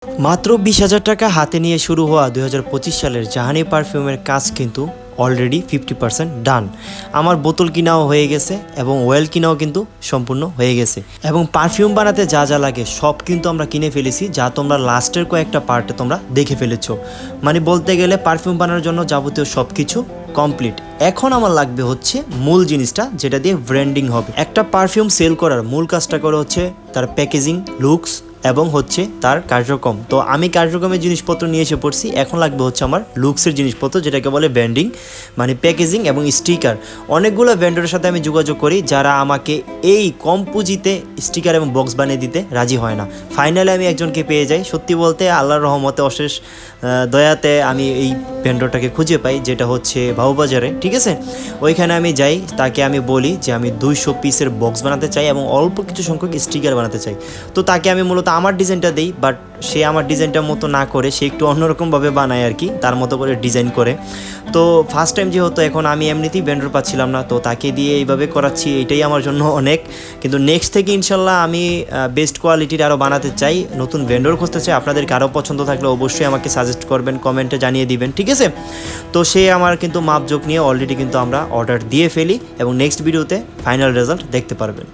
মাত্র 20,000 টাকা হাতে নিয়ে শুরু হওয়া 2025 সালের জাহানি পারফিউমের কাজ কিন্তু অলরেডি 50% ডান। আমার বোতল কিনাও হয়ে গেছে এবং অয়েল কিনাও কিন্তু সম্পূর্ণ হয়ে গেছে, এবং পারফিউম বানাতে যা যা লাগে সব কিন্তু আমরা কিনে ফেলেছি, যা তোমরা লাস্টের কয়েকটা পার্টে তোমরা দেখে ফেলেছো। মানে বলতে গেলে পারফিউম বানানোর জন্য যাবতীয় সব কিছু কমপ্লিট। এখন আমার লাগবে হচ্ছে মূল জিনিসটা, যেটা দিয়ে ব্র্যান্ডিং হবে। একটা পারফিউম সেল করার মূল কাজটা করে হচ্ছে তার প্যাকেজিং, লুকস এবং হচ্ছে তার কার্যক্রম। তো আমি কার্যক্রমের জিনিসপত্র নিয়ে এসে পড়ছি, এখন লাগবে হচ্ছে আমার লুকসের জিনিসপত্র, যেটাকে বলে ব্র্যান্ডিং, মানে প্যাকেজিং এবং স্টিকার। অনেকগুলো ভেন্ডরের সাথে আমি যোগাযোগ করি, যারা আমাকে এই কম পুঁজিতে স্টিকার এবং বক্স বানিয়ে দিতে রাজি হয় না। ফাইনালি আমি একজনকে পেয়ে যাই, সত্যি বলতে আল্লাহর রহমতে অশেষ দয়াতে আমি এই ভেন্ডরটাকে খুঁজে পাই, যেটা হচ্ছে বাবুবাজারে, ঠিক আছে। ওইখানে আমি যাই, তাকে আমি বলি যে আমি 200 পিসের বক্স বানাতে চাই এবং অল্প কিছু সংখ্যক স্টিকার বানাতে চাই। তো তাকে আমি মূলত আমার ডিজাইনটা দিই, বাট সে আমার ডিজাইনটার মতো না করে সে একটু অন্যরকমভাবে বানায় আর কি, তার মতো করে ডিজাইন করে। তো ফার্স্ট টাইম যেহেতু, এখন আমি এমনিতেই ভেন্ডর পাচ্ছিলাম না, তো তাকে দিয়ে এইভাবে করাচ্ছি, এটাই আমার জন্য অনেক। কিন্তু নেক্সট থেকে ইনশাল্লাহ আমি বেস্ট কোয়ালিটির আরও বানাতে চাই, নতুন ভেন্ডর খুঁজতে চাই। আপনাদের কারো পছন্দ থাকলে অবশ্যই আমাকে সাজেস্ট করবেন, কমেন্টে জানিয়ে দিবেন, ঠিক আছে। তো সে আমার কিন্তু মাপজোক নিয়ে অলরেডি কিন্তু আমরা অর্ডার দিয়ে ফেলি, এবং নেক্সট ভিডিওতে ফাইনাল রেজাল্ট দেখতে পারবেন।